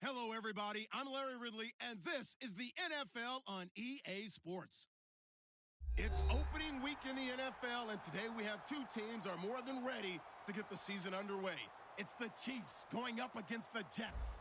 Hello, everybody. I'm Larry Ridley, and this is the NFL on EA Sports. It's opening week in the NFL, and today we have two teams are more than ready to get the season underway. It's the Chiefs going up against the Jets.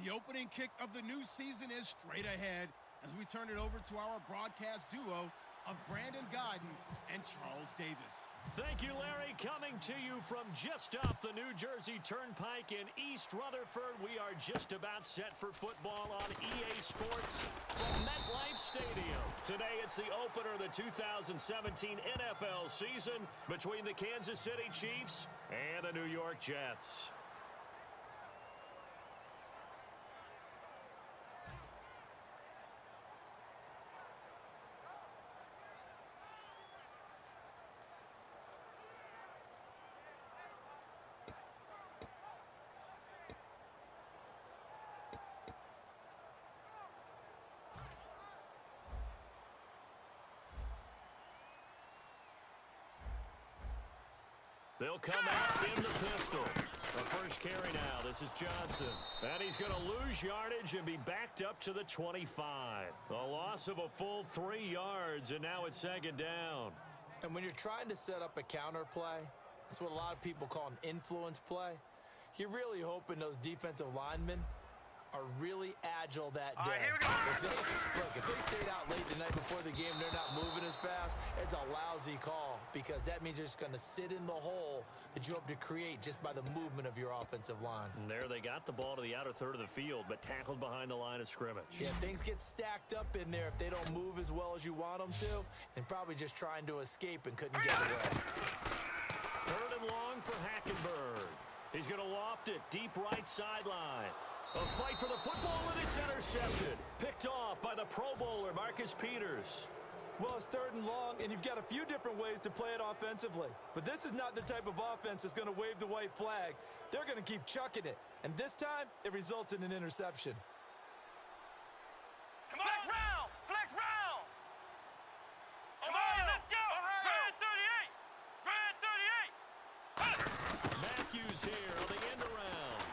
The opening kick of the new season is straight ahead as we turn it over to our broadcast duo of Brandon Godden and Charles Davis. Thank you, Larry. Coming to you from just off the New Jersey Turnpike in East Rutherford, we are just about set for football on EA Sports from MetLife Stadium. Today, it's the opener of the 2017 NFL season between the Kansas City Chiefs and the New York Jets. They'll come out in the pistol. The first carry now. This is Johnson. And he's going to lose yardage and be backed up to the 25. A loss of a full 3 yards, and now it's second down. And when you're trying to set up a counter play, it's what a lot of people call an influence play. You're really hoping those defensive linemen are really agile that day. All right, here we go. If they stayed out late the night before the game, they're not moving as fast, it's a lousy call because that means they're just going to sit in the hole that you hope to create just by the movement of your offensive line. And there they got the ball to the outer third of the field, but tackled behind the line of scrimmage. Yeah, things get stacked up in there if they don't move as well as you want them to, and probably just trying to escape and couldn't get away. Third and long for Hackenberg. He's going to loft it deep right sideline. A fight for the football, and it's intercepted. Picked off by the Pro Bowler, Marcus Peters. Well, it's third and long, and you've got a few different ways to play it offensively. But this is not the type of offense that's going to wave the white flag. They're going to keep chucking it. And this time, it results in an interception. Come on, flex round! Flex round! Come on, let's go! Grand 38! Grand 38! Matthews here on the end around.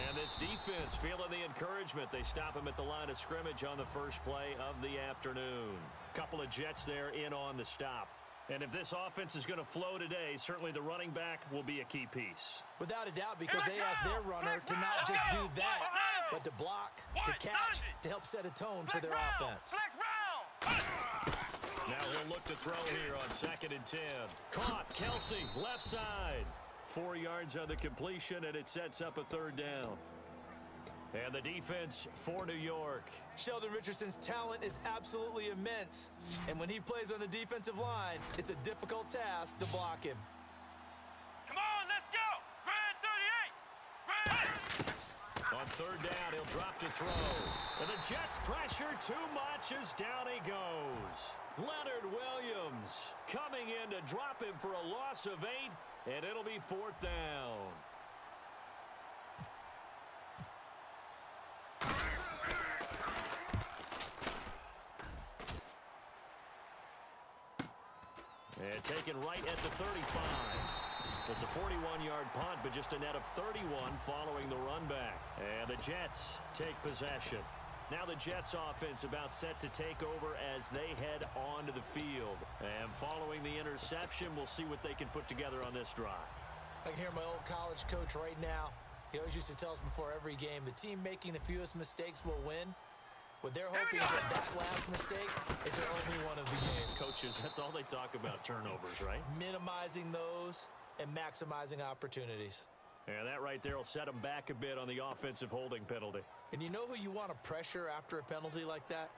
And this defense feeling the encouragement. They stop him at the line of scrimmage on the first play of the afternoon. Couple of Jets there in on the stop. And if this offense is going to flow today, certainly the running back will be a key piece. Without a doubt, because they asked their runner to not just do that, but to block, to catch, to help set a tone for their offense. Flex round! Now he'll look to throw here on 2nd and 10. Caught, Kelsey, left side. 4 yards on the completion, and it sets up a third down. And the defense for New York. Sheldon Richardson's talent is absolutely immense. And when he plays on the defensive line, it's a difficult task to block him. Come on, let's go! Grand 38! Grand! On third down, he'll drop to throw. And the Jets pressure too much as down he goes. Leonard Williams coming in to drop him for a loss of 8, and it'll be 4th down. And taken right at the 35. It's a 41-yard punt, but just a net of 31 following the run back. And the Jets take possession. Now the Jets offense about set to take over as they head onto the field. And following the interception, we'll see what they can put together on this drive. I can hear my old college coach right now. He always used to tell us before every game, the team making the fewest mistakes will win. What they're hoping is that last mistake is their only one of the game. Coaches, that's all they talk about, turnovers, right? Minimizing those and maximizing opportunities. And that right there will set them back a bit on the offensive holding penalty. And you know who you want to pressure after a penalty like that?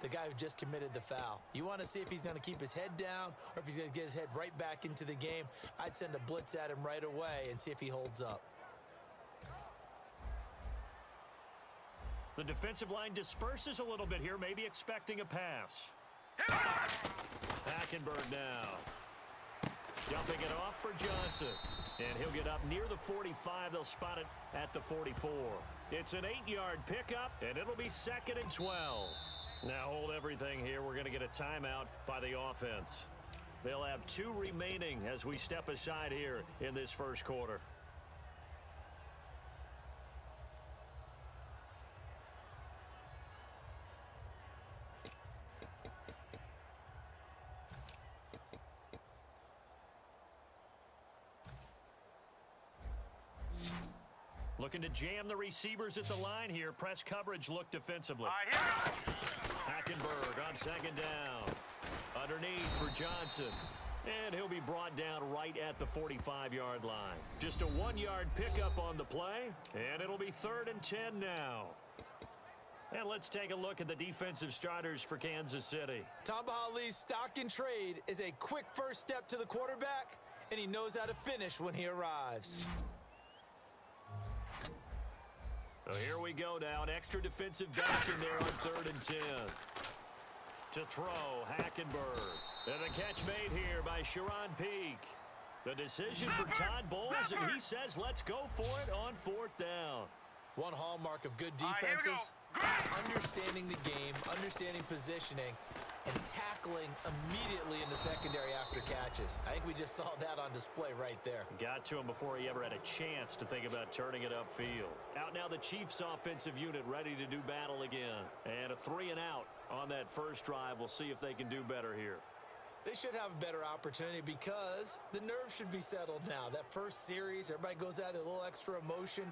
The guy who just committed the foul. You want to see if he's going to keep his head down or if he's going to get his head right back into the game. I'd send a blitz at him right away and see if he holds up. The defensive line disperses a little bit here, maybe expecting a pass. Hackenberg now. Dumping it off for Johnson. And he'll get up near the 45. They'll spot it at the 44. It's an 8-yard pickup, and it'll be 2nd and 12. Now hold everything here. We're going to get a timeout by the offense. They'll have 2 remaining as we step aside here in this first quarter. Looking to jam the receivers at the line here. Press coverage look defensively. All right, here we go. Hackenberg on second down. Underneath for Johnson. And he'll be brought down right at the 45-yard line. Just a 1-yard pickup on the play, and it'll be 3rd and 10 now. And let's take a look at the defensive starters for Kansas City. Tom Bahali's stock and trade is a quick first step to the quarterback, and he knows how to finish when he arrives. So here we go now. An extra defensive back in there on 3rd and 10. To throw, Hackenberg. And the catch made here by Sharon Peak. The decision for Todd Bowles, and he says let's go for it on 4th down. One hallmark of good All right, here we go. defenses is understanding the game, understanding positioning, and tackling immediately in the secondary after catches. I think we just saw that on display right there. Got to him before he ever had a chance to think about turning it upfield. Out now the Chiefs offensive unit ready to do battle again. And a 3 and out on that first drive. We'll see if they can do better here. They should have a better opportunity because the nerves should be settled now. That first series, everybody goes out with a little extra emotion.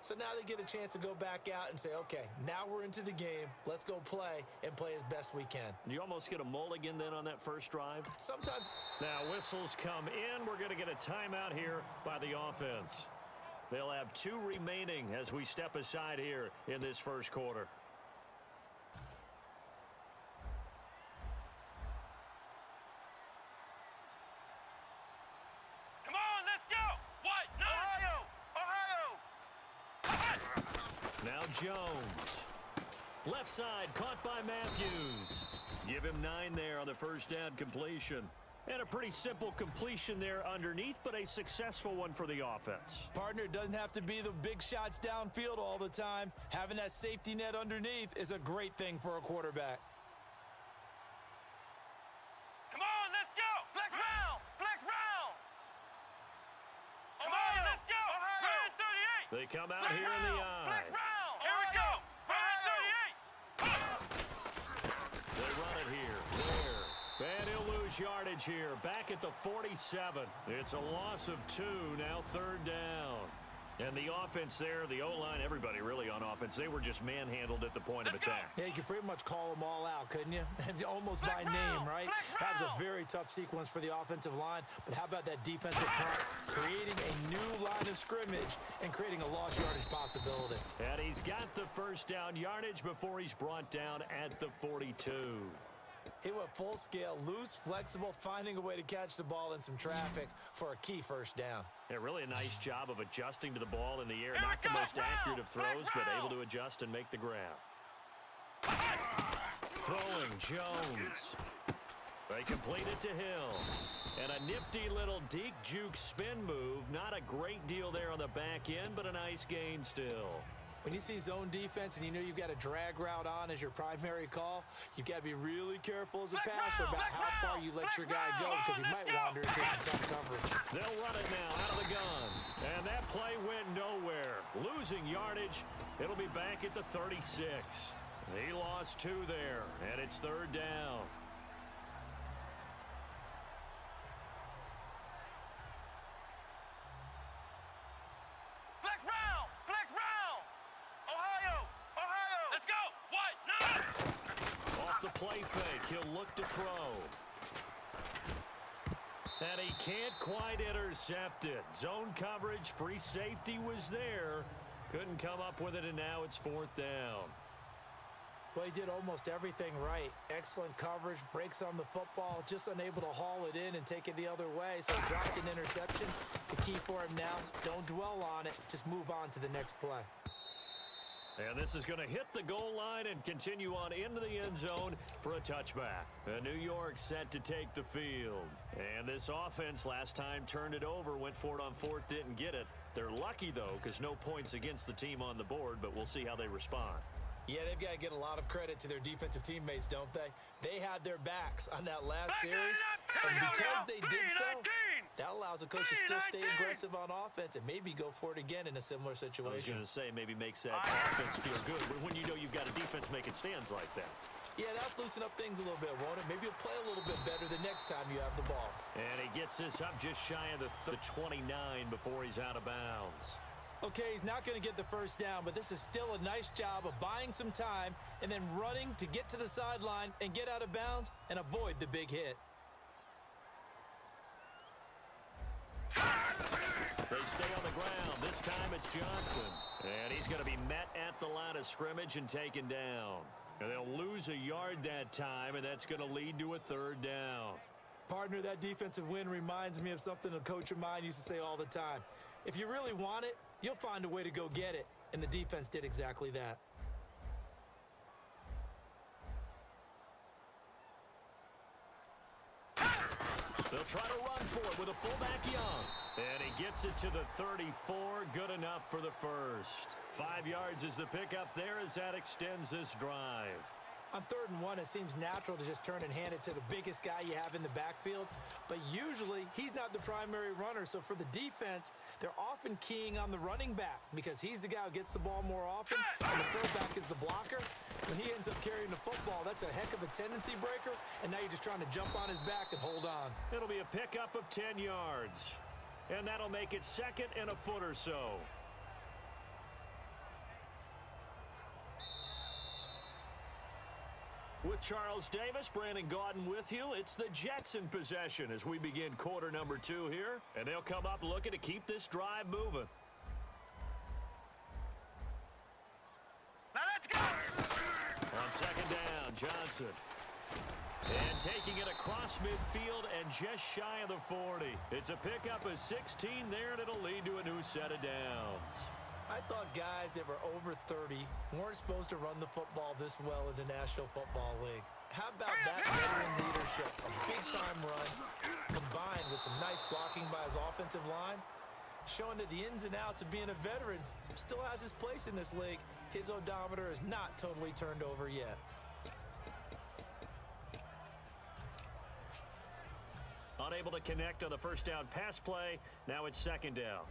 So now they get a chance to go back out and say, okay, now we're into the game. Let's go play and play as best we can. Do you almost get a mulligan then on that first drive? Sometimes. Now whistles come in. We're going to get a timeout here by the offense. They'll have 2 remaining as we step aside here in this first quarter. Come on, let's go. What? No. Ohio. Now Jones. Left side caught by Matthews. Give him 9 there on the first down completion. And a pretty simple completion there underneath, but a successful one for the offense. Partner, doesn't have to be the big shots downfield all the time. Having that safety net underneath is a great thing for a quarterback. Come on, let's go. Flex round. Flex round. Ohio, let's go. Ohio. 38. They come out here in the eye. Flex round. Here we go. They run it here. There. And he'll lose yardage here. Back at the 47. It's a loss of 2. Now 3rd down. And the offense there, the O-line, everybody really on offense, they were just manhandled at the point of attack. Yeah, you could pretty much call them all out, couldn't you? Almost by name, right? That was a very tough sequence for the offensive line. But how about that defensive front creating a new line of scrimmage and creating a lost yardage possibility? And he's got the first down yardage before he's brought down at the 42. He went full scale, loose, flexible, finding a way to catch the ball in some traffic for a key first down. Yeah, really a nice job of adjusting to the ball in the air. Not the most accurate of throws, but able to adjust and make the grab. Throwing Jones. They complete it to Hill. And a nifty little deke juke spin move. Not a great deal there on the back end, but a nice gain still. When you see zone defense and you know you've got a drag route on as your primary call, you've got to be really careful as a passer about how far you let your guy go because he might wander into some tough coverage. They'll run it now out of the gun. And that play went nowhere. Losing yardage. It'll be back at the 36. He lost 2 there, and it's 3rd down. Flex round. Flex round. Ohio. Ohio. Let's go. What? No. Off the play fake, he'll look to throw. And he can't quite intercept it. Zone coverage, free safety was there. Couldn't come up with it, and now it's 4th down. Well, he did almost everything right. Excellent coverage, breaks on the football, just unable to haul it in and take it the other way. So dropped an interception. The key for him now, don't dwell on it. Just move on to the next play. And this is going to hit the goal line and continue on into the end zone for a touchback. New York set to take the field. And this offense last time turned it over, went for it on 4th, didn't get it. They're lucky, though, because no points against the team on the board, but we'll see how they respond. Yeah, they've got to get a lot of credit to their defensive teammates, don't they? They had their backs on that last series, and because they did so, that allows the coach to still stay aggressive on offense and maybe go for it again in a similar situation. I was going to say, maybe makes that offense feel good, but when you know you've got a defense making stands like that. Yeah, that'll loosen up things a little bit, won't it? Maybe you'll play a little bit better the next time you have the ball. And he gets this up just shy of the 29 before he's out of bounds. Okay, he's not going to get the first down, but this is still a nice job of buying some time and then running to get to the sideline and get out of bounds and avoid the big hit. They stay on the ground. This time it's Johnson. And he's going to be met at the line of scrimmage and taken down. And they'll lose a yard that time, and that's going to lead to a third down. Partner, that defensive win reminds me of something a coach of mine used to say all the time. If you really want it, you'll find a way to go get it. And the defense did exactly that. They'll try to run for it with a fullback Young. And he gets it to the 34. Good enough for the first. 5 yards is the pickup there as that extends this drive. On 3rd and 1, it seems natural to just turn and hand it to the biggest guy you have in the backfield. But usually, he's not the primary runner. So for the defense, they're often keying on the running back because he's the guy who gets the ball more often, and the fullback is the blocker. When he ends up carrying the football, that's a heck of a tendency breaker, and now you're just trying to jump on his back and hold on. It'll be a pickup of 10 yards. And that'll make it 2nd and a foot or so. With Charles Davis, Brandon Gaudin with you. It's the Jets in possession as we begin quarter number 2 here. And they'll come up looking to keep this drive moving. Now let's go! On 2nd down, Johnson. And taking it across midfield and just shy of the 40. It's a pickup of 16 there, and it'll lead to a new set of downs. I thought guys that were over 30 weren't supposed to run the football this well in the National Football League. How about that veteran leadership? A big-time run combined with some nice blocking by his offensive line, showing that the ins and outs of being a veteran still has his place in this league. His odometer is not totally turned over yet. Unable to connect on the first down pass play. Now it's 2nd down.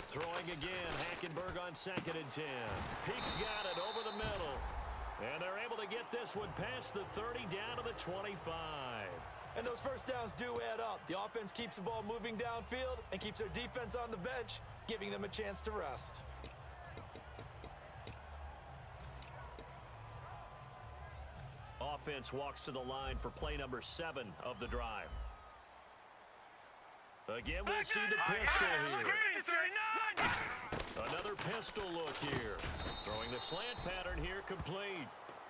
Throwing again, Hackenberg on 2nd and 10. Peaks got it over the middle. And they're able to get this one past the 30 down to the 25. And those first downs do add up. The offense keeps the ball moving downfield and keeps their defense on the bench, giving them a chance to rest. Offense walks to the line for play number 7 of the drive. Again, we'll see the pistol here. Another pistol look here. Throwing the slant pattern here, complete.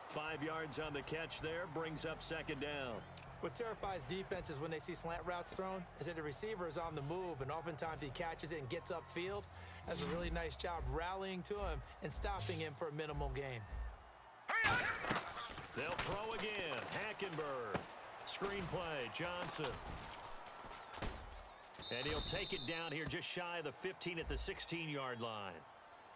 5 yards on the catch there, brings up 2nd down. What terrifies defenses when they see slant routes thrown is that the receiver is on the move, and oftentimes he catches it and gets upfield. Does a really nice job rallying to him and stopping him for a minimal gain. They'll throw again. Hackenberg. Screenplay. Johnson. And he'll take it down here just shy of the 15 at the 16-yard line.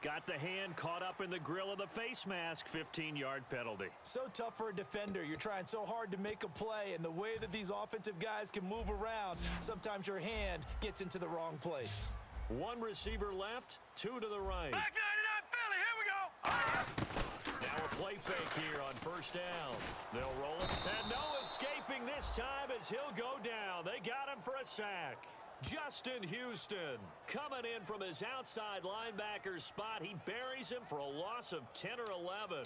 Got the hand caught up in the grill of the face mask. 15-yard penalty. So tough for a defender. You're trying so hard to make a play, and the way that these offensive guys can move around, sometimes your hand gets into the wrong place. 1 receiver left, 2 to the right. Back 99 Philly, here we go! Now a play fake here on first down. They'll roll it. And no escaping this time as he'll go down. They got him for a sack. Justin Houston coming in from his outside linebacker spot. He buries him for a loss of 10 or 11.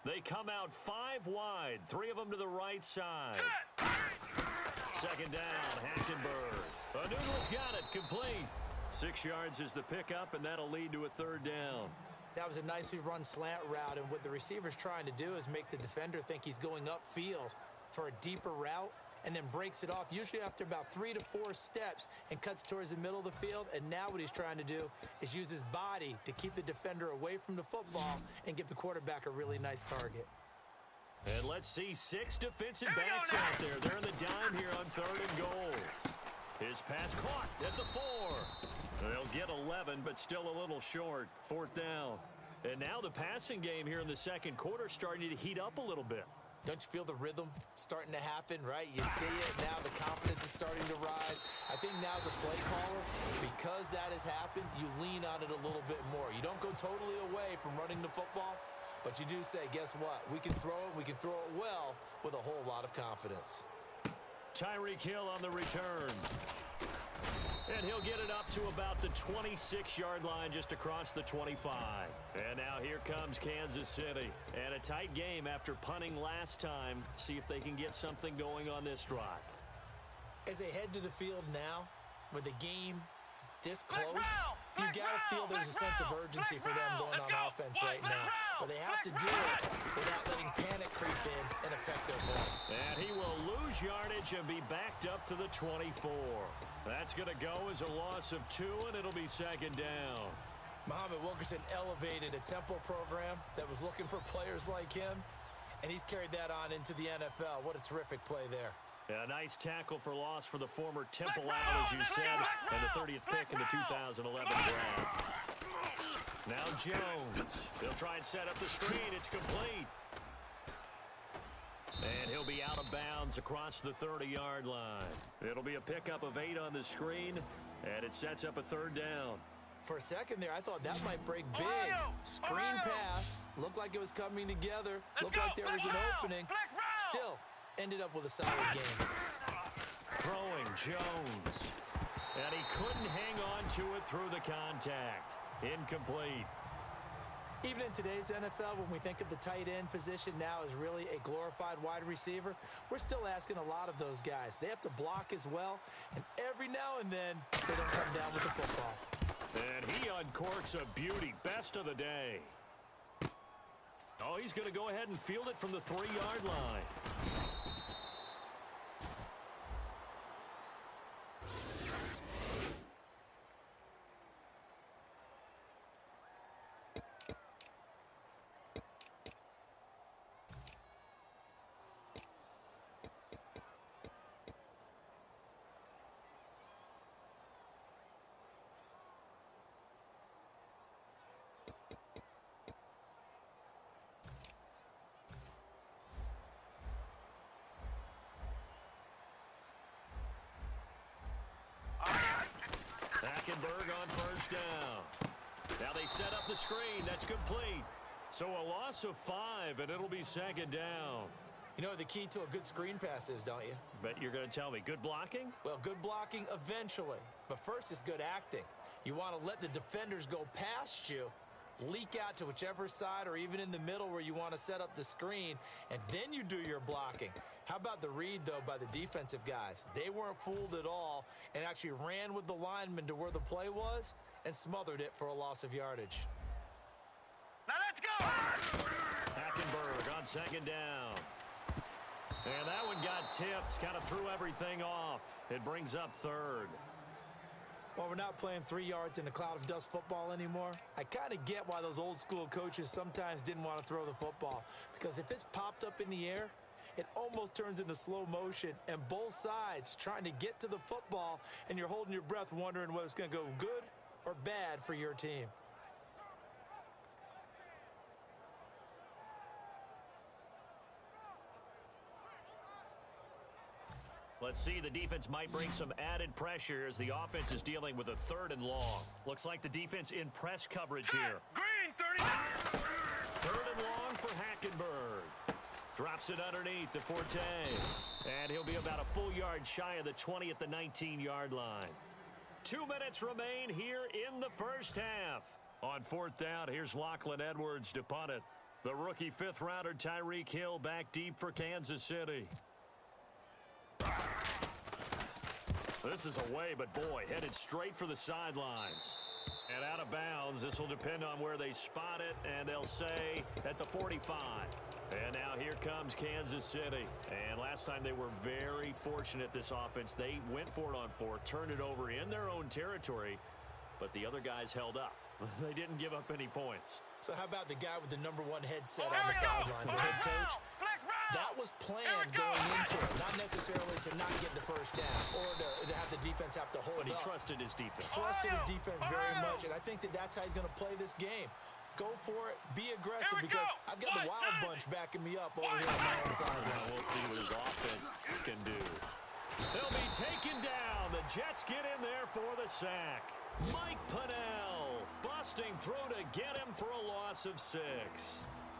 They come out 5 wide, 3 of them to the right side. 2nd down, Hackenberg. Anuno's got it, complete. 6 yards is the pickup, and that'll lead to a 3rd down. That was a nicely run slant route, and what the receiver's trying to do is make the defender think he's going upfield for a deeper route, and then breaks it off, usually after about 3 to 4 steps, and cuts towards the middle of the field. And now what he's trying to do is use his body to keep the defender away from the football and give the quarterback a really nice target. And let's see 6 defensive backs out there. They're in the dime here on 3rd and goal. His pass caught at the 4. They'll get 11, but still a little short. 4th down. And now the passing game here in the 2nd quarter starting to heat up a little bit. Don't you feel the rhythm starting to happen, right? You see it now, the confidence is starting to rise. I think now as a play caller, because that has happened, you lean on it a little bit more. You don't go totally away from running the football, but you do say, guess what? We can throw it, we can throw it well with a whole lot of confidence. Tyreek Hill on the return. And he'll get it up to about the 26-yard line, just across the 25. And now here comes Kansas City. And a tight game after punting last time. See if they can get something going on this drive. As they head to the field now, with the game this close, you got to feel there's a sense of urgency for them going on offense right now. But they have to do it without letting panic creep in and affect their play. And he will lose yardage and be backed up to the 24. That's going to go as a loss of 2, and it'll be second down. Muhammad Wilkerson elevated a Temple program that was looking for players like him, and he's carried that on into the NFL. What a terrific play there. A nice tackle for loss for the former Temple out, as you said, and the 30th pick in the 2011 draft. Now Jones. He'll try and set up the screen. It's complete. And he'll be out of bounds across the 30-yard line. It'll be a pickup of 8 on the screen, and it sets up a third down. For a second there, I thought that might break big. Screen pass. Looked like it was coming together. Looked like there was an opening. Still, ended up with a solid game. Throwing Jones. And he couldn't hang on to it through the contact. Incomplete. Even in today's NFL, when we think of the tight end position now as really a glorified wide receiver, we're still asking a lot of those guys. They have to block as well, and every now and then, they don't come down with the football. And he uncorks a beauty. Best of the day. Oh, he's going to go ahead and field it from the 3-yard line. Hackenberg on first down. Now they set up the screen. That's complete. So a loss of 5, and it'll be second down. You know what the key to a good screen pass is, don't you? Bet you're going to tell me. Good blocking? Well, good blocking eventually. But first is good acting. You want to let the defenders go past you, leak out to whichever side or even in the middle where you want to set up the screen, and then you do your blocking. How about the read, though, by the defensive guys? They weren't fooled at all and actually ran with the lineman to where the play was and smothered it for a loss of yardage. Now let's go! Hackenberg on second down. And that one got tipped, kind of threw everything off. It brings up third. While we're not playing 3 yards in a cloud of dust football anymore, I kind of get why those old school coaches sometimes didn't want to throw the football. Because if it's popped up in the air, it almost turns into slow motion, and both sides trying to get to the football, and you're holding your breath wondering whether it's going to go good or bad for your team. Let's see, the defense might bring some added pressure as the offense is dealing with a 3rd and long. Looks like the defense in press coverage here. Green, 30. 3rd and long for Hackenberg. Drops it underneath to Forte. And he'll be about a full yard shy of the 20 at the 19-yard line. 2 minutes remain here in the first half. On 4th down, here's Lachlan Edwards to punt it. The rookie 5th-rounder Tyreek Hill back deep for Kansas City. This is away, but boy, headed straight for the sidelines. And out of bounds, this will depend on where they spot it, and they'll say at the 45. And now here comes Kansas City. And last time they were very fortunate, this offense. They went for it on 4th, turned it over in their own territory, but the other guys held up. They didn't give up any points. So how about the guy with the #1 headset on the sidelines, the head coach? That was planned going into it, not necessarily to not get the first down or to have the defense have to hold up. But he trusted his defense. Trusted his defense very much, and I think that's how he's going to play this game. Go for it. Be aggressive Here we because go. I've got the Wild Bunch backing me up over here on my own side. Now we'll see what his offense can do. They'll be taken down. The Jets get in there for the sack. Mike Pennell busting through to get him for a loss of 6.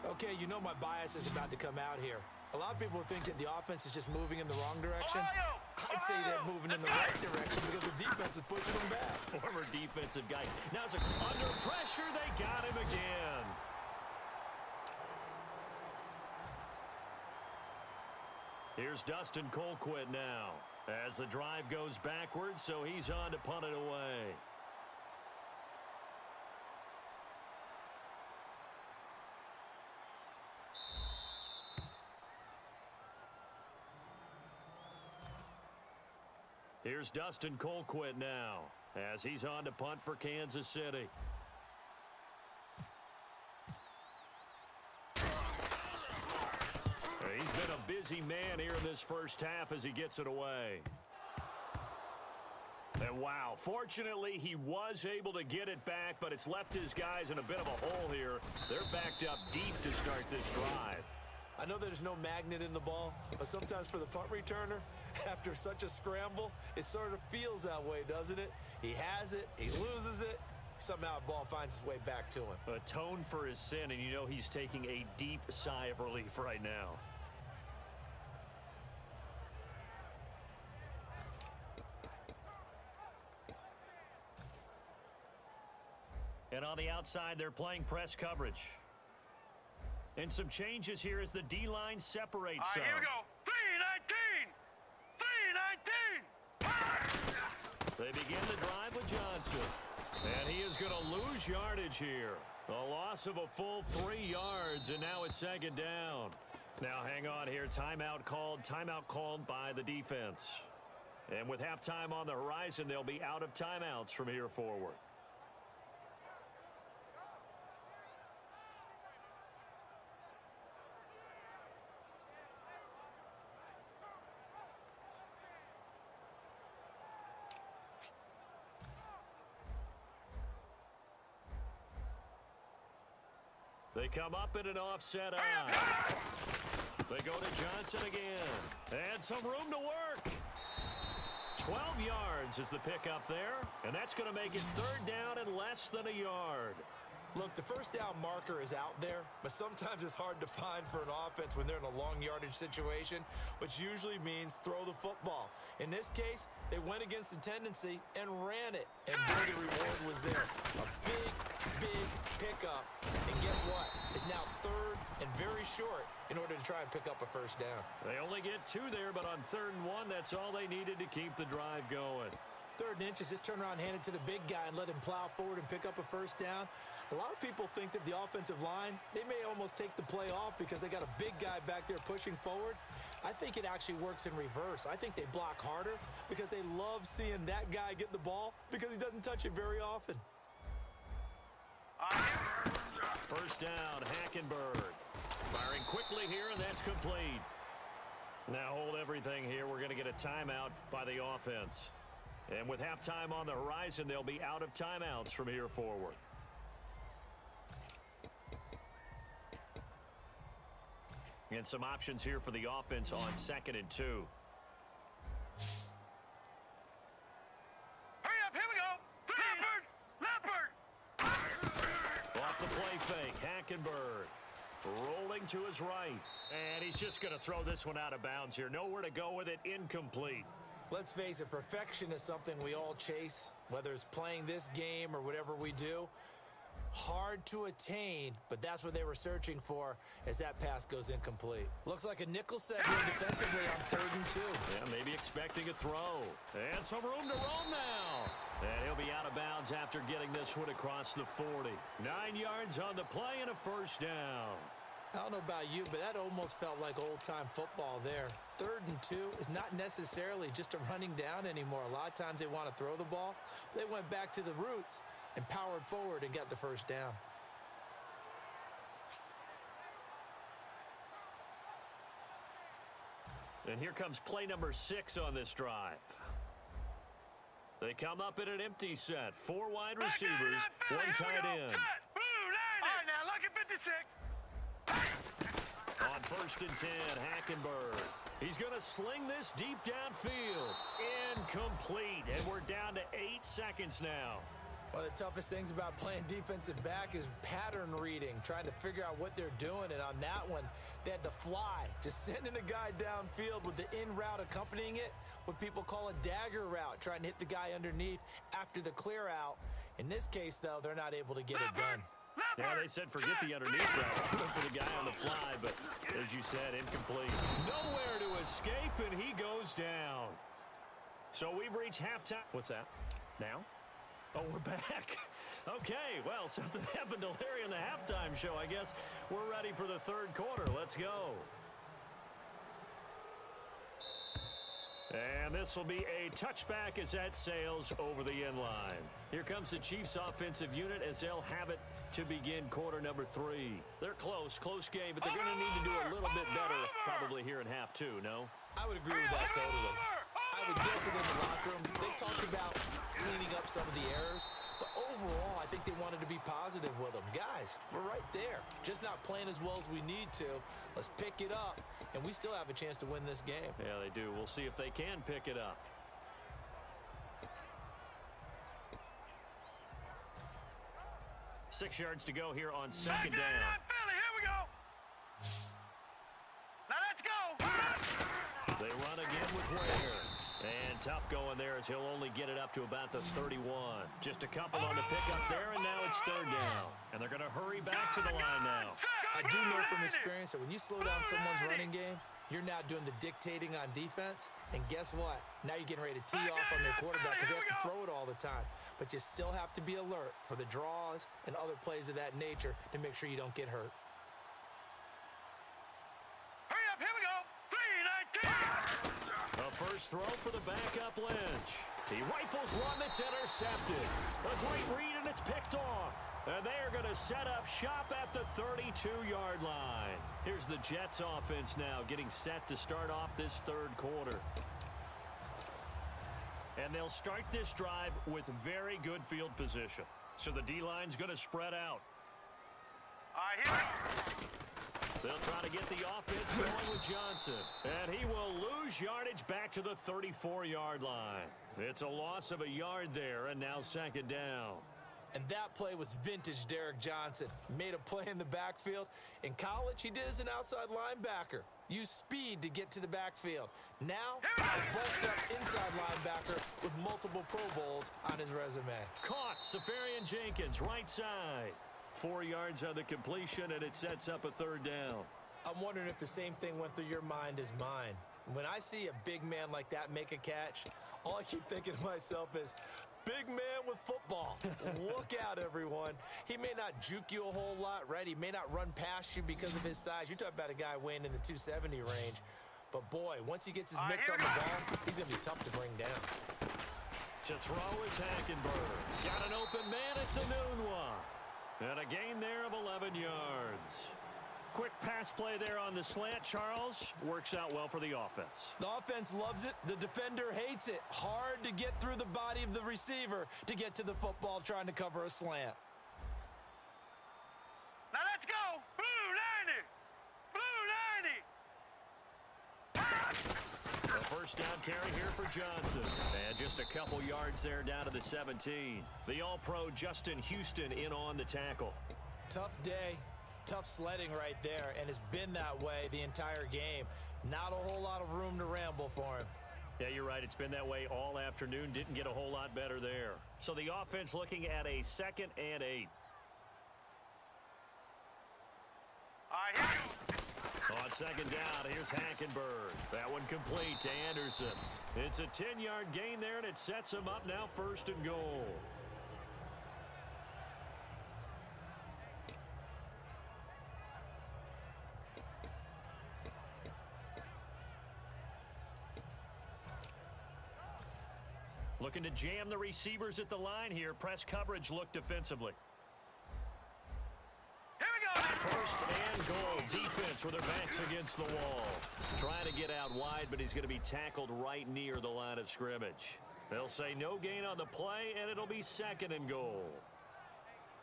Okay, you know my bias is about to come out here. A lot of people think that the offense is just moving in the wrong direction. Ohio! I'd say they're moving in the right direction because the defense is pushing them back. Former defensive guy. Now it's under pressure. They got him again. Here's Dustin Colquitt now as the drive goes backwards, so he's on to punt it away. Here's Dustin Colquitt now as he's on to punt for Kansas City. He's been a busy man here in this first half as he gets it away. And wow, fortunately he was able to get it back, but it's left his guys in a bit of a hole here. They're backed up deep to start this drive. I know there's no magnet in the ball, but sometimes for the punt returner, after such a scramble, it sort of feels that way, doesn't it? He has it, he loses it, somehow the ball finds its way back to him. Atone for his sin, and you know he's taking a deep sigh of relief right now. And on the outside, they're playing press coverage. And some changes here as the D-line separates All some. right, here we go. 3-19. 3-19. They begin the drive with Johnson. And he is going to lose yardage here. A loss of a full 3 yards, and now it's second down. Now hang on here. Timeout called by the defense. And with halftime on the horizon, they'll be out of timeouts from here forward. They come up in an offset eye. They go to Johnson again. And some room to work. 12 yards is the pickup there. And that's going to make it third down and less than a yard. Look, the first down marker is out there, but sometimes it's hard to find for an offense when they're in a long yardage situation, which usually means throw the football. In this case, they went against the tendency and ran it, and boy, the reward was there. A big, big pickup, and guess what? It's now third and very short in order to try and pick up a first down. They only get 2 there, but on 3rd and 1, that's all they needed to keep the drive going. 3rd and inches, just turn around, hand it to the big guy, and let him plow forward and pick up a first down. A lot of people think that the offensive line, they may almost take the play off because they got a big guy back there pushing forward. I think it actually works in reverse. I think they block harder because they love seeing that guy get the ball because he doesn't touch it very often. First down, Hackenberg. Firing quickly here, and that's complete. Now hold everything here. We're going to get a timeout by the offense. And with halftime on the horizon, they'll be out of timeouts from here forward. And some options here for the offense on 2nd and 2. Hurry up, here we go. Leopard! Off the play fake, Hackenberg rolling to his right. And he's just going to throw this one out of bounds here. Nowhere to go with it, incomplete. Let's face it, perfection is something we all chase, whether it's playing this game or whatever we do. Hard to attain, but that's what they were searching for as that pass goes incomplete. Looks like a nickel set here defensively on 3rd and 2. Yeah, maybe expecting a throw. And some room to roam now. And he'll be out of bounds after getting this one across the 40. 9 yards on the play and a first down. I don't know about you, but that almost felt like old-time football there. 3rd and 2 is not necessarily just a running down anymore. A lot of times they want to throw the ball. They went back to the roots and powered forward and got the first down. And here comes play number 6 on this drive. They come up in an empty set. 4 wide receivers, 1 tight end. Set. Blue 90. All right, 96. On 1st and 10, Hackenberg. He's going to sling this deep downfield. Incomplete. And we're down to 8 seconds now. One of the toughest things about playing defensive back is pattern reading, trying to figure out what they're doing. And on that one, they had the fly, just sending a guy downfield with the in route accompanying it, what people call a dagger route, trying to hit the guy underneath after the clear out. In this case, though, they're not able to get it done. Yeah, they said forget the underneath route for the guy on the fly, but as you said, incomplete. Nowhere to escape, and he goes down. So we've reached halftime. What's that? Now? Oh, we're back. Okay, well, something happened to Larry in the halftime show, I guess. We're ready for the third quarter. Let's go. And this will be a touchback as that sails over the end line. Here comes the Chiefs offensive unit as they'll have it to begin quarter number 3. They're close game, but they're going to need to do a little bit better probably here in half 2, no? I would agree with that totally. I would guess it in the locker room. They talked about cleaning up some of the errors, but overall, I think they wanted to be positive with them. Guys, we're right there. Just not playing as well as we need to. Let's pick it up, and we still have a chance to win this game. Yeah, they do. We'll see if they can pick it up. Six yards to go here on second down. Philly, here we go. Now let's go. They run again with Ware. And tough going there as he'll only get it up to about the 31. Just a couple on the pickup there, and now it's third down. And they're going to hurry back to the line now. I do know from experience that when you slow down someone's running game, you're now doing the dictating on defense. And guess what? Now you're getting ready to tee off on their quarterback because they have to throw it all the time. But you still have to be alert for the draws and other plays of that nature to make sure you don't get hurt. Hurry up, here we go. 3-19. The first throw for the backup Lynch. He rifles one that's intercepted. A great read, and it's picked off. And they are going to set up shop at the 32-yard line. Here's the Jets offense now getting set to start off this third quarter. And they'll start this drive with very good field position. So the D-line's going to spread out. All right, here we go. They'll try to get the offense going with Johnson. And he will lose yardage back to the 34-yard line. It's a loss of a yard there, and now second down. And that play was vintage Derek Johnson. Made a play in the backfield. In college, he did as an outside linebacker. Used speed to get to the backfield. Now, a bulked-up inside linebacker with multiple Pro Bowls on his resume. Caught, Safarian Jenkins, right side. 4 yards on the completion, and it sets up a third down. I'm wondering if the same thing went through your mind as mine. When I see a big man like that make a catch, all I keep thinking to myself is, big man with football. Look out, everyone. He may not juke you a whole lot, right? He may not run past you because of his size. You're talking about a guy weighing in the 270 range. But, boy, once he gets his mitts on the ball, he's going to be tough to bring down. To throw is Hackenberg. Got an open man. It's a noon one. And a gain there of 11 yards. Quick pass play there on the slant, Charles. Works out well for the offense. The offense loves it. The defender hates it. Hard to get through the body of the receiver to get to the football trying to cover a slant. Now let's go. Blue 90. Blue 90. A first down carry here for Johnson. And just a couple yards there down to the 17. The All-Pro Justin Houston in on the tackle. Tough day. Tough sledding right there, and it's been that way the entire game. Not a whole lot of room to ramble for him. Yeah, you're right. It's been that way all afternoon. Didn't get a whole lot better there. So the offense looking at a 2nd and 8. All right, here we go. On second down, here's Hackenberg. That one complete to Anderson. It's a 10-yard gain there, and it sets him up now 1st and goal. Looking to jam the receivers at the line here. Press coverage look defensively. Here we go. First and goal. Defense with their backs against the wall. Trying to get out wide, but he's going to be tackled right near the line of scrimmage. They'll say no gain on the play, and it'll be 2nd and goal.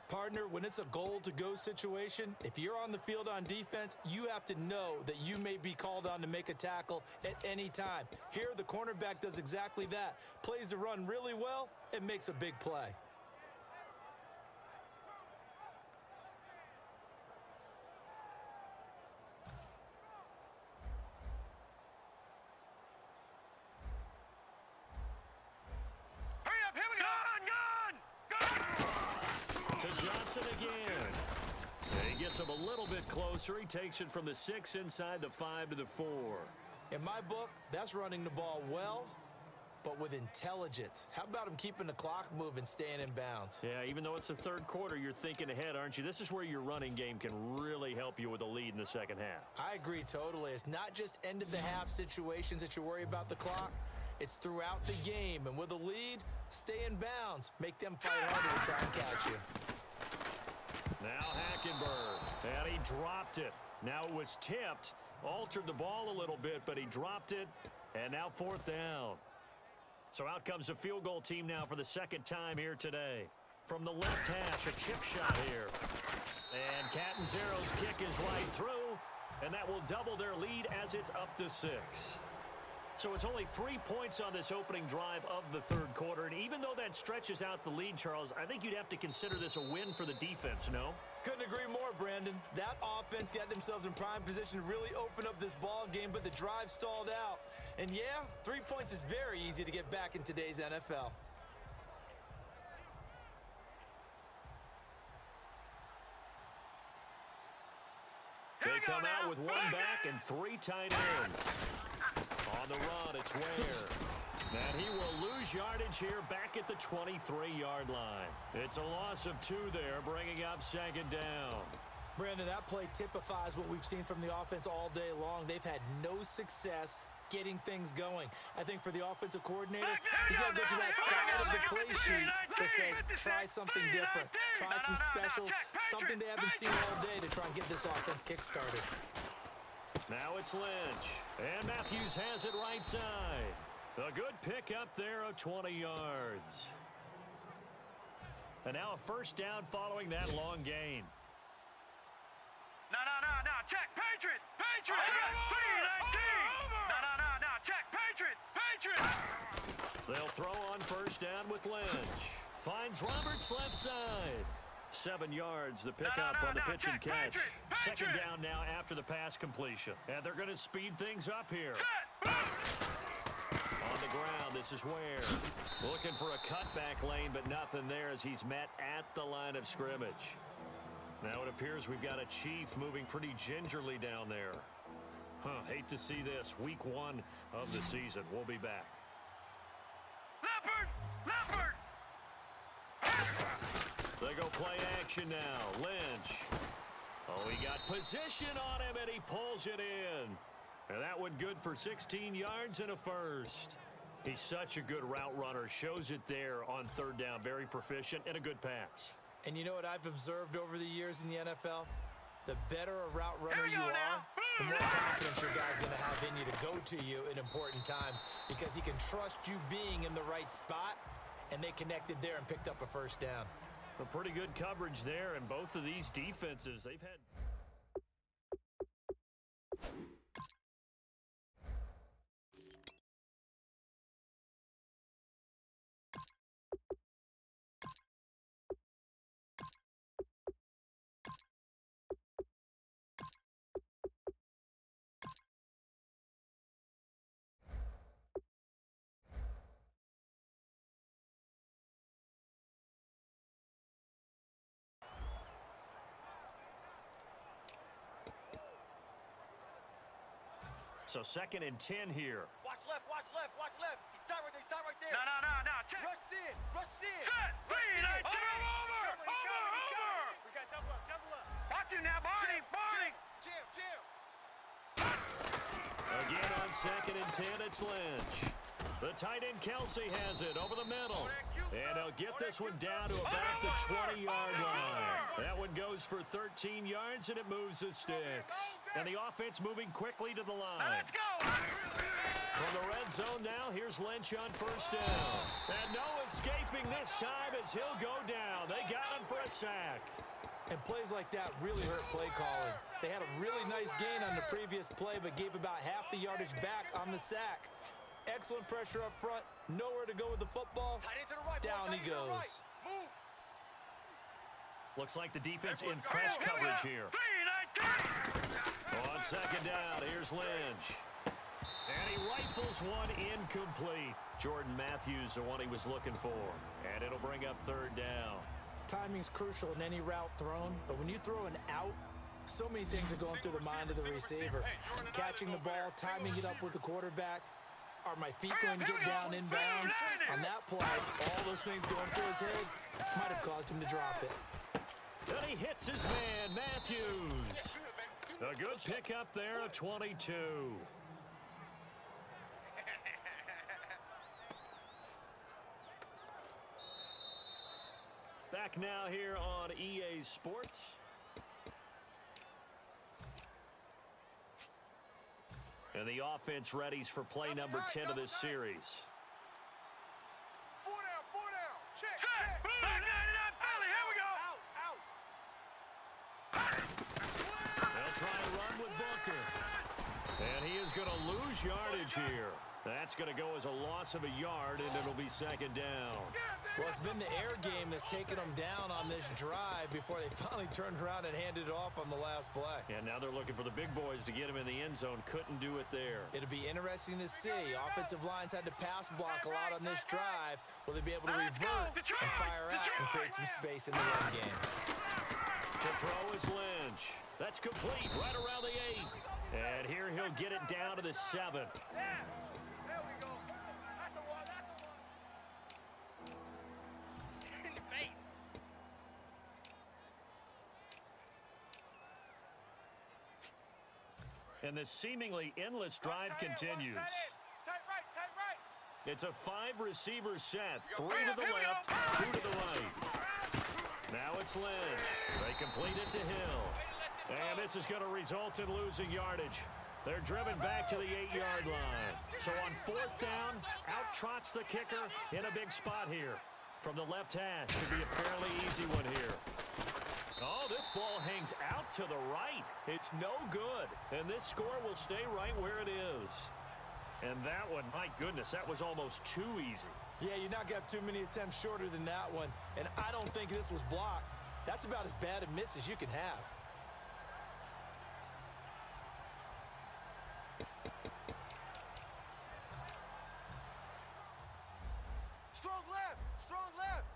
Partner, when it's a goal-to-go situation, if you're on the field on defense, you have to know that you may be called on to make a tackle at any time. Here, the cornerback does exactly that. Plays the run really well and makes a big play. Again. And he gets him a little bit closer. He takes it from the 6 inside the 5 to the 4. In my book, that's running the ball well, but with intelligence. How about him keeping the clock moving, staying in bounds? Yeah, even though it's the third quarter, you're thinking ahead, aren't you? This is where your running game can really help you with a lead in the second half. I agree totally. It's not just end-of-the-half situations that you worry about the clock. It's throughout the game. And with a lead, stay in bounds. Make them fight harder to try and catch you. Now Hackenberg, and he dropped it. Now it was tipped, altered the ball a little bit, but he dropped it, and now 4th down. So out comes the field goal team now for the second time here today. From the left hash, a chip shot here. And Catanzaro's kick is right through, and that will double their lead as it's up to 6. So it's only 3 points on this opening drive of the third quarter. And even though that stretches out the lead, Charles, I think you'd have to consider this a win for the defense, no? Couldn't agree more, Brandon. That offense got themselves in prime position to really open up this ball game, but the drive stalled out. And yeah, 3 points is very easy to get back in today's NFL. They come out with 1 back and 3 tight ends. On the run, it's Ware. And he will lose yardage here back at the 23-yard line. It's a loss of 2 there, bringing up 2nd down. Brandon, that play typifies what we've seen from the offense all day long. They've had no success getting things going. I think for the offensive coordinator, he's got to go to that side of the play sheet that says, try something different. Try some specials, something they haven't seen all day to try and get this offense kick-started. Now it's Lynch. And Matthews has it right side. A good pickup there of 20 yards. And now a 1st down following that long gain. No. Check. Patriot. No. Check. Patriot. They'll throw on 1st down with Lynch. Finds Roberts left side. 7 yards, the pickup on the pitch and catch. Patriot. 2nd down now after the pass completion. And they're going to speed things up here. On the ground, this is Ware. Looking for a cutback lane, but nothing there as he's met at the line of scrimmage. Now it appears we've got a Chief moving pretty gingerly down there. Hate to see this. Week 1 of the season. We'll be back. Leopard. They go play action now. Lynch. Oh, he got position on him, and he pulls it in. And that one good for 16 yards and a 1st. He's such a good route runner. Shows it there on 3rd down. Very proficient and a good pass. And you know what I've observed over the years in the NFL? The better a route runner you are, the more confidence your guy's going to have in you to go to you in important times because he can trust you being in the right spot, and they connected there and picked up a 1st down. A pretty good coverage there, and both of these defenses, they've had... So 2nd and 10 here. Watch left. He's tied right there. No. Check. Rush in. Set. Lead. Over. We got double up. Watch him now, Barney. Jam. Again on 2nd and 10, it's Lynch. The tight end Kelsey has it over the middle. And he'll get this one down to about the 20-yard line. That one goes for 13 yards, and it moves the sticks. And the offense moving quickly to the line. Let's go. From the red zone now, here's Lynch on first down. And no escaping this time as he'll go down. They got him for a sack. And plays like that really hurt play calling. They had a really nice gain on the previous play, but gave about half the yardage back on the sack. Excellent pressure up front. Nowhere to go with the football. Down he goes. Looks like the defense in press coverage here. On second down, here's Lynch. And he rifles one incomplete. Jordan Matthews, the one he was looking for. And it'll bring up third down. Timing's crucial in any route thrown, but when you throw an out, so many things are going through the mind of the receiver. Catching the ball, timing it up with the quarterback. Are my feet going to get down inbounds? On that play, all those things going through his head might have caused him to drop it. And he hits his man, Matthews. A good pickup there, a 22. Back now here on EA Sports. And the offense readies for play number 10 of this series. 4 down. Check. Back 99 Philly, here we go. They'll try and run with Booker. And he is going to lose yardage here. That's going to go as a loss of a yard, and it'll be second down. Well, it's been the air game that's taken them down on this drive before they finally turned around and handed it off on the last play. And now they're looking for the big boys to get him in the end zone. Couldn't do it there. It'll be interesting to see. Offensive lines had to pass block a lot on this drive. Will they be able to revert and fire out and create some space in the end game? To throw is Lynch. That's complete right around the 8. And here he'll get it down to the 7. There we go. That's the one. In the face. And this seemingly endless drive continues. Tight right. It's a 5-receiver set. 3 to the left, 2 to the right. Now it's Lynch. They complete it to Hill. And this is going to result in losing yardage. They're driven back to the 8-yard line. So on 4th down, out trots the kicker in a big spot here. From the left hash, should be a fairly easy one here. Oh, this ball hangs out to the right. It's no good. And this score will stay right where it is. And that one, my goodness, that was almost too easy. Yeah, you're not going to have too many attempts shorter than that one. And I don't think this was blocked. That's about as bad a miss as you can have. Strong left.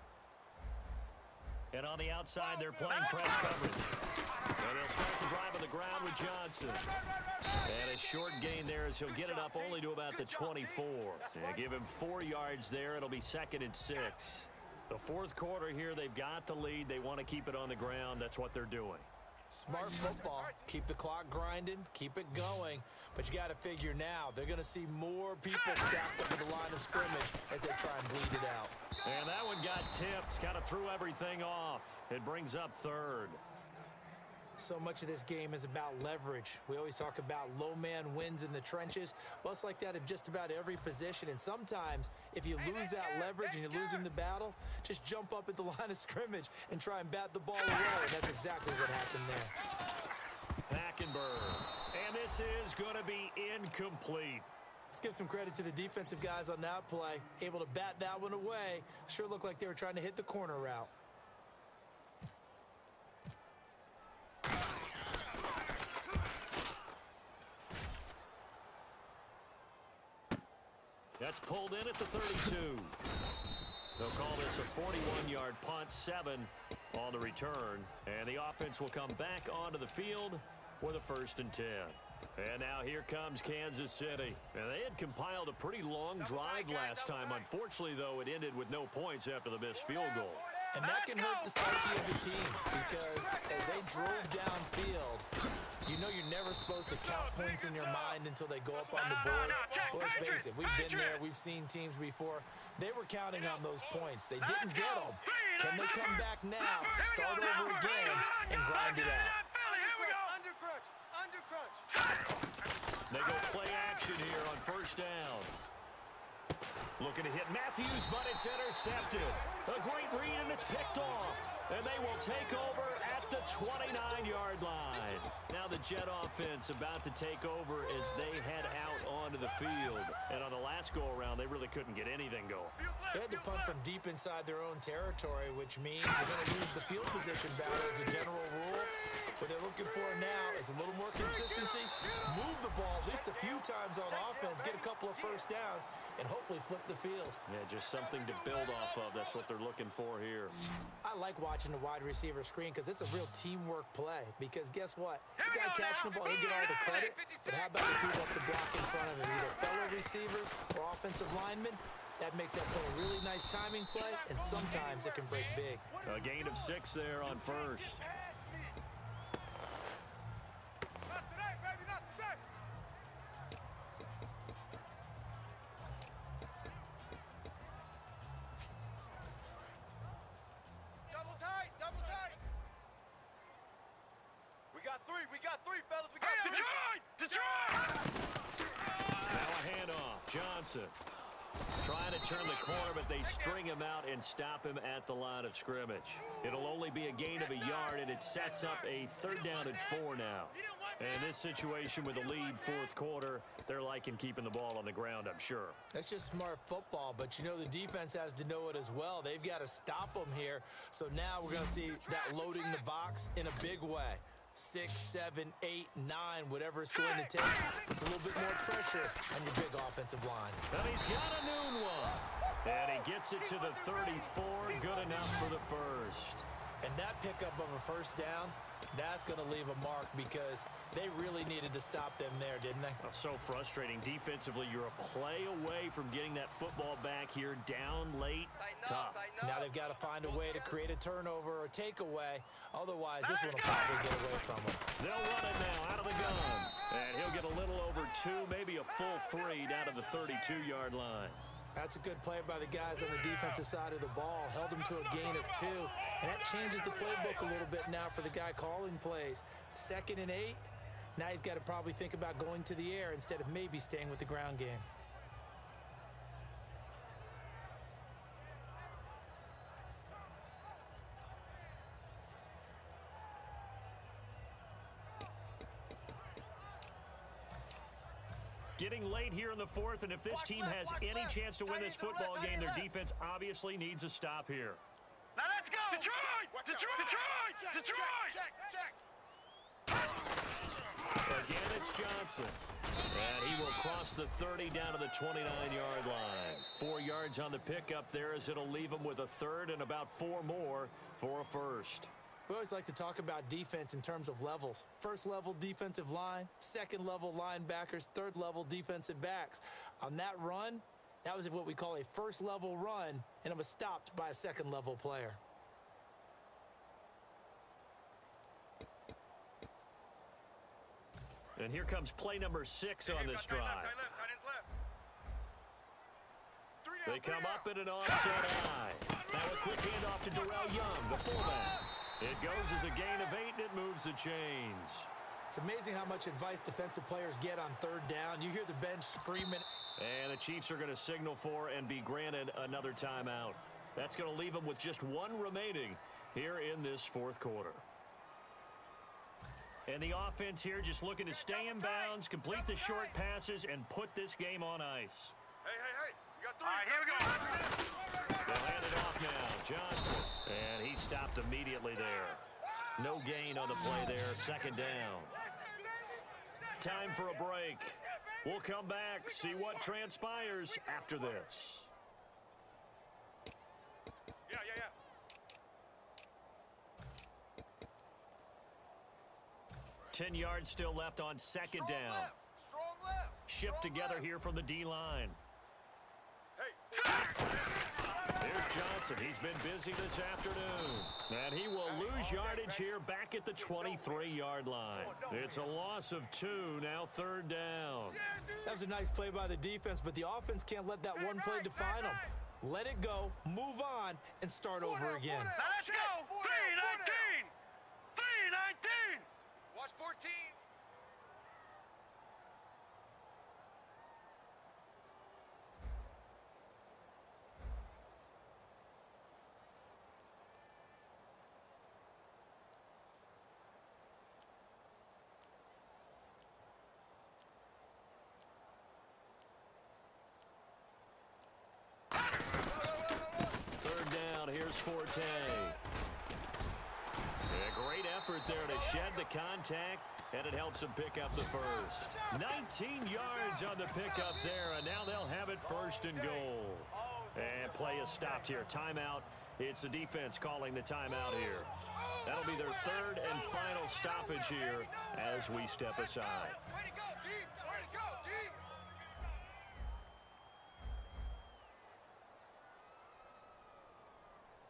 And on the outside, they're playing press coverage. And they'll start the drive on the ground with Johnson. And a short gain there as he'll get it up only to about the 24. And give him 4 yards there. It'll be 2nd and 6. The 4th quarter here, they've got the lead. They want to keep it on the ground. That's what they're doing. Smart football. Keep the clock grinding. Keep it going. But you got to figure now, they're going to see more people stacked up at the line of scrimmage as they try and bleed it out. And that one got tipped. Kind of threw everything off. It brings up 3rd. So much of this game is about leverage. We always talk about low man wins in the trenches. Well, it's like that in just about every position. And sometimes, if you lose that leverage and you're losing the battle, just jump up at the line of scrimmage and try and bat the ball away. And that's exactly what happened there. Hackenberg. And this is going to be incomplete. Let's give some credit to the defensive guys on that play. Able to bat that one away. Sure looked like they were trying to hit the corner route. That's pulled in at the 32. They'll call this a 41-yard punt, 7 on the return. And the offense will come back onto the field for the 1st and 10. And now here comes Kansas City. And they had compiled a pretty long drive last time. Unfortunately, though, it ended with no points after the missed field goal. And that can hurt the psyche of the team because as they drove downfield, you know you're never supposed to count points in your mind until they go up on the board. But let's face it, we've been there. We've seen teams before. They were counting on those points. They didn't get them. Can they come back now, start over again, and grind it out? Under crunch. They go play action here on first down. Looking to hit Matthews, but it's intercepted. A great read, and it's picked off. And they will take over at the 29-yard line. Now the Jet offense about to take over as they head out onto the field. And on the last go-around, they really couldn't get anything going. They had to punt from deep inside their own territory, which means they're going to lose the field position battle as a general rule. What they're looking for now is a little more consistency, move the ball at least a few times on offense, get a couple of first downs, and hopefully flip the field. Yeah, just something to build off of. That's what they're looking for here. I like watching the wide receiver screen because it's a real teamwork play. Because guess what? The guy catching the ball, he'll get all the credit, but how about the people up the block in front of him, either fellow receivers or offensive linemen? That makes that play a really nice timing play, and sometimes it can break big. A gain of 6 there on first. Not today, baby, not today. Double tight, double tight. We got three, fellas. We got three. Detroit! Now a handoff. Johnson trying to turn the corner, but they string him out and stop him at the line of scrimmage. It'll only be a gain of a yard, and it sets up a 3rd down and 4 now. And in this situation with a lead 4th quarter, they're liking keeping the ball on the ground, I'm sure. That's just smart football, but you know the defense has to know it as well. They've got to stop them here. So now we're going to see that loading the box in a big way. 6, 7, 8, 9, whatever it's going to take. It's a little bit more pressure on your big offensive line. And he's got a noon one. And he gets it to the 34. Good enough for the first. And that pickup of a first down, that's going to leave a mark because they really needed to stop them there, didn't they? Oh, so frustrating. Defensively, you're a play away from getting that football back here down late. Tough. Now they've got to find a way to create a turnover or takeaway. Otherwise, this one will probably get away from them. They'll run it now out of the gun. And he'll get a little over 2, maybe a full 3 down to the 32-yard line. That's a good play by the guys on the defensive side of the ball. Held them to a gain of 2. And that changes the playbook a little bit now for the guy calling plays. 2nd and 8. Now he's got to probably think about going to the air instead of maybe staying with the ground game. Getting late here in the 4th, and if this team has any chance to win this football game, their defense obviously needs a stop here. Now let's go! Detroit! Again, it's Johnson. And he will cross the 30 down to the 29-yard line. 4 yards on the pickup there as it'll leave him with a 3rd and about 4 more for a first. We always like to talk about defense in terms of levels. 1st level defensive line, 2nd level linebackers, 3rd level defensive backs. On that run, that was what we call a 1st level run, and it was stopped by a 2nd level player. And here comes play number 6 on this drive. They come up in an offset eye. Now a quick handoff to Darrell Young, the fullback. It goes as a gain of 8, and it moves the chains. It's amazing how much advice defensive players get on 3rd down. You hear the bench screaming. And the Chiefs are going to signal for and be granted another timeout. That's going to leave them with just 1 remaining here in this 4th quarter. And the offense here just looking to stay in bounds, complete the short passes, and put this game on ice. Hey. You got 3. All right, here we go. They'll hand it off now. Johnson. And he stopped immediately there. No gain on the play there. 2nd down. Time for a break. We'll come back, see what transpires after this. Yeah. 10 yards still left on 2nd down. Strong left. Shift together here from the D-line. Hey. Here's Johnson. He's been busy this afternoon. And he will lose yardage here back at the 23-yard line. It's a loss of 2, now 3rd down. That was a nice play by the defense, but the offense can't let that one play define them. Let it go, move on, and start over again. Now let's go! 3-19! 3-19! Watch 14. player's forte. A great effort there to shed the contact, and it helps him pick up the first. 19 yards on the pickup there, and now they'll have it first and goal. And play is stopped here. Timeout. It's the defense calling the timeout here. That'll be their third and final stoppage here as we step aside. Way to go, D! Way to go, D!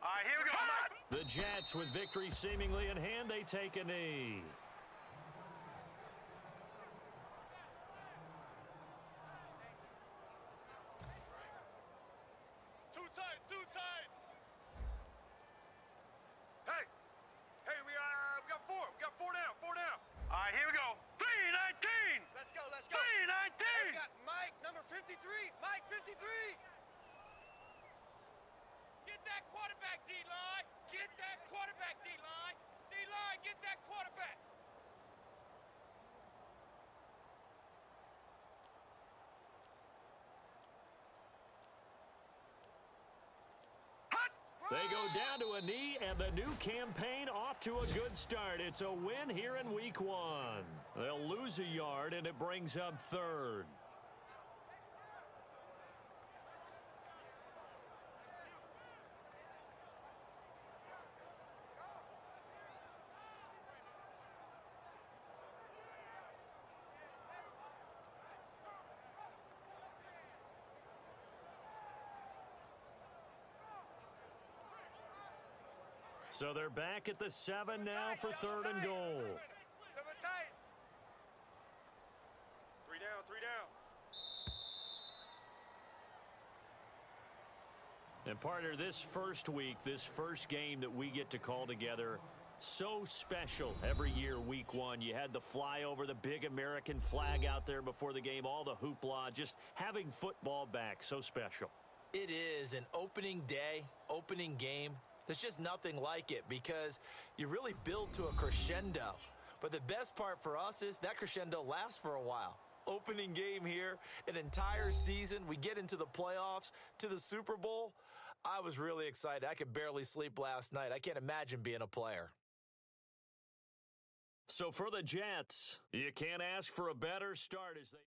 All right, here we go, Mike. The Jets, with victory seemingly in hand, they take a knee. Two tights! Hey, we got four. We got four down. All right, here we go. 319. Let's go. 319. We got Mike, number 53. Mike, 53. Get that quarterback, D-line. Get that quarterback, D-line. D-line, get that quarterback. They go down to a knee, and the new campaign off to a good start. It's a win here in week 1. They'll lose a yard, and it brings up third. So they're back at the 7 now for third and goal. Double tight. Three down. And partner, this first week, this first game that we get to call together, so special every year, week 1. You had the flyover, the big American flag out there before the game, all the hoopla, just having football back, so special. It is an opening day, opening game. There's just nothing like it because you really build to a crescendo. But the best part for us is that crescendo lasts for a while. Opening game here, an entire season. We get into the playoffs, to the Super Bowl. I was really excited. I could barely sleep last night. I can't imagine being a player. So for the Jets, you can't ask for a better start as they...